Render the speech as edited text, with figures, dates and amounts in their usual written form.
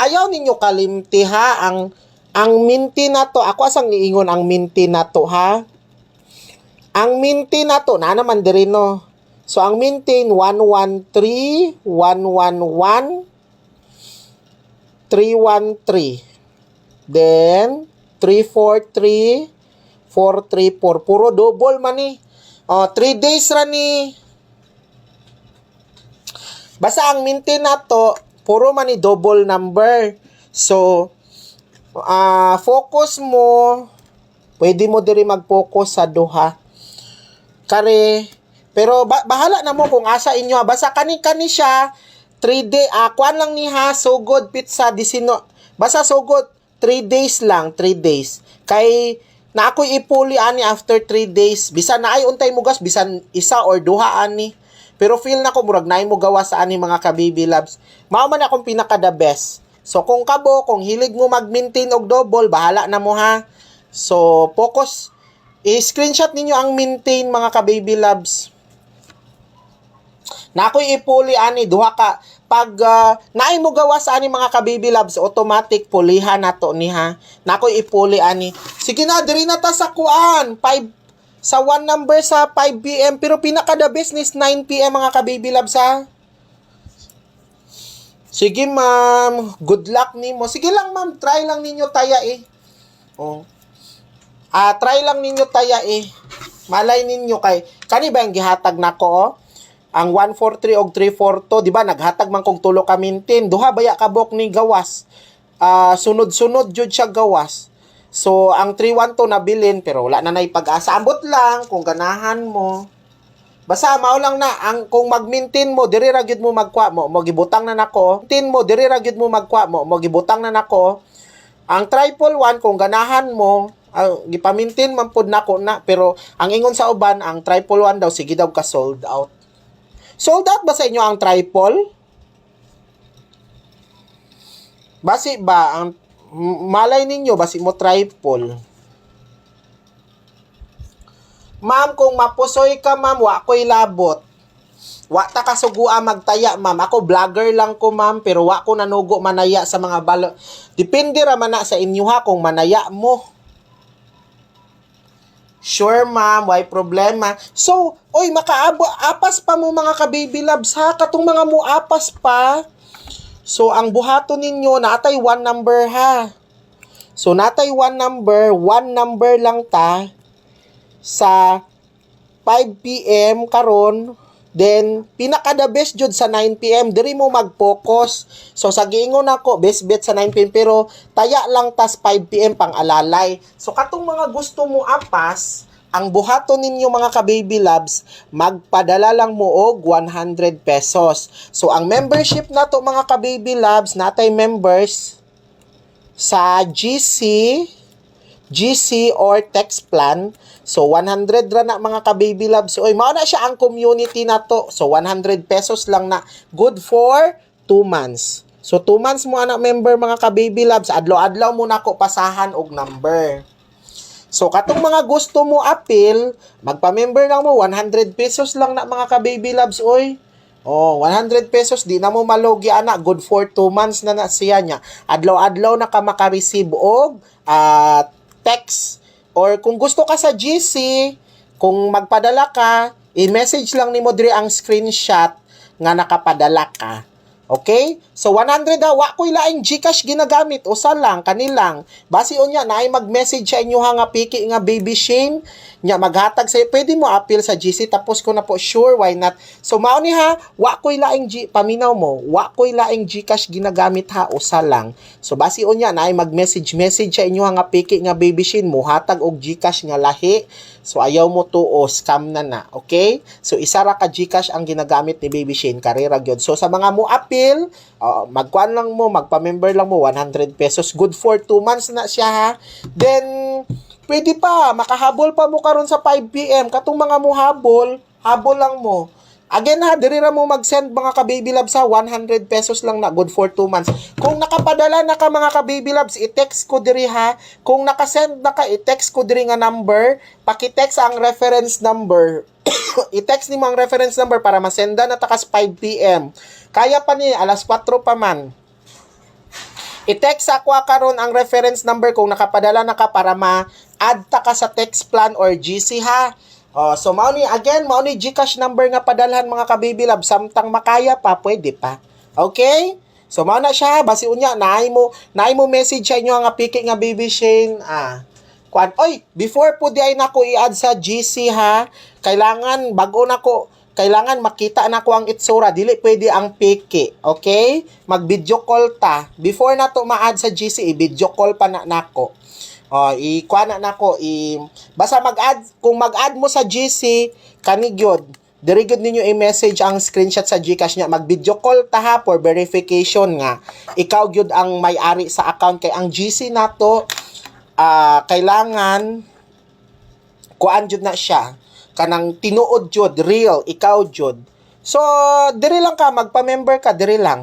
ayaw ninyo kalimti ha, ang minti na to, ako asang iingon ang minti na to ha. Ang minti na to, na naman diri no. So, ang minti 113, 111, 313. Then, 343, 434. Puro double man ni. 3 days ra ni. Basta ang minti na to, puro man ni double number. So, focus mo, pwede mo diri mag-focus sa duha. Kare, pero bahala na mo kung asa inyo. Basta kani-kani siya, 3 day, kuan lang ni ha, so good pizza, basta so good, 3 days lang, 3 days. Kay, na ako'y ipuli ani after 3 days, bisan na ay untay mo gas, bisan isa or duha ani. Pero feel na ko, murag na mo gawa sa ani mga ka-baby loves. Mao man akong pinaka the best. So, kung kabo, kung hilig mo mag-maintain og double, bahala na mo ha. So, focus, i-screenshot ninyo ang maintain mga ka-baby loves. Na ako'y ipuli ani, duha ka, pag naay mo gawa sa ani mga ka-baby loves, automatic pulihan na to ni ha. Na ako'y ipuli ani. Sige na, diri na ta sa kuan, 5, sa 1 number sa 5 p.m. Pero pinaka the best is 9 p.m. mga ka-baby loves ha. Sige ma'am, good luck nimo. Sige lang ma'am, try lang ninyo taya eh. Try lang ninyo taya eh. Malay ninyo kay, kani ba yung gihatag nako oh? Ang 143 og 342, di ba naghatag man kong tulo ka mintin. Duha baya kabok ni gawas. Sunod-sunod jud siya gawas. So ang 312 nabilin pero wala na nay pag-asa. Ambot lang kung ganahan mo. Basta mao lang na ang kung mag-maintain mo diri ra gyud mo magkuha mo gibutang na nako. Maintain mo diri ra gyud mo magkuha mo gibutang na nako. Ang 111 kung ganahan mo gipamintin man pud nako na pero ang ingon sa uban ang 111 daw sige daw ka sold out. Sold out ba sa inyo ang triple? Basi ba ang malay ninyo basi mo triple? Ma'am, kung mapusoy ka ma'am, wa ko'y labot. Wa ta kasugua magtaya ma'am. Ako vlogger lang ko ma'am, pero wa ko nanugo manaya sa mga balo. Depende ra man na sa inyo ha kung manaya mo. Sure ma'am, why problema. So, oy apas pa mo mga ka-baby loves ha, katong mga mo apas pa. So, ang buhaton ninyo natay 1 number ha. So, natay 1 number lang ta sa 5 p.m. karon. Then, pinaka the best jud sa 9 p.m. Diri mo mag-focus. So, sa giingon ako, best bet sa 9 p.m. Pero, taya lang tas 5 p.m. pang alalay. So, katong mga gusto mo apas, ang buhaton ninyo mga ka-baby loves, magpadala lang mo og 100 pesos. So, ang membership na to mga ka-baby loves, natay members sa GC or text plan. So, 100 ra na mga ka-baby loves. Oy, mao na siya ang community na to. So, 100 pesos lang na. Good for 2 months. So, 2 months mo anak member mga ka-baby loves. Adlaw-adlaw mo na ko pasahan og number. So, katong mga gusto mo appeal, magpa-member lang mo, 100 pesos lang na mga ka-baby loves. Oy, 100 pesos, di na mo malogi anak. Good for 2 months na siya niya. Adlaw-adlaw na ka makareceive og text. Or kung gusto ka sa GC, kung magpadala ka, i-message lang ni mo diri ang screenshot nga nakapadala ka. Okay? So 100 wa ko'y laing GCash ginagamit, usa lang kanilang. Basi unya naay mag-message sa inyo nga piki nga baby Shane, nya maghatag sa pwede mo appeal sa GC tapos ko na po sure why not. So mao ni ha, wa ko'y laing paminaw mo, wa ko'y laing GCash ginagamit ha, usa lang. So basi unya naay mag-message sa inyo nga piki nga baby Shane, mo hatag og GCash nga lahi. So ayaw mo to o scam na. Okay? So isa ra ka GCash ang ginagamit ni baby Shane, karera gyud. So sa mga mo appeal, magkuan lang mo, magpa-member lang mo, 100 pesos. Good for 2 months na siya ha. Then, pwede pa, makahabol pa mo karon sa 5 p.m. Katong mga mo habol lang mo. Again ha, diri ra mo mag-send mga ka-baby loves sa 100 pesos lang na, good for 2 months. Kung nakapadala na ka mga ka-baby loves, i-text ko diri ha. Kung nakasend na ka, i-text ko diri nga number. Paki-text ang reference number. I-text ni mo ang reference number para masenda na takas 5 p.m. Kaya pa ni, alas 4 pa man. I-text ako karon ang reference number kung nakapadala na ka para ma-add ta ka sa text plan or GC ha. So mao ni GCash number nga padalhan mga ka-baby love, samtang makaya pa pwede pa. Okay? So mao na siya, basi unya naay mo message sa inyo nga piki nga Baby Shane. Before po di ay nako i-add sa GC ha, kailangan kailangan makita na ko ang itsura, dili pwede ang piki. Okay? Mag-video call ta. Before na to ma-add sa GC, i-video call pa na nako. Basta kung mag-add mo sa GC, kanigyod, diri gyud ninyo i-message ang screenshot sa GCash niya. Mag-video call ta ha for verification nga. Ikaw gyud ang may-ari sa account kay ang GC nato kailangan kuan jud na siya. Kanang tinuod jud, real, ikaw jud. So, diri lang ka, magpa-member ka, diri lang.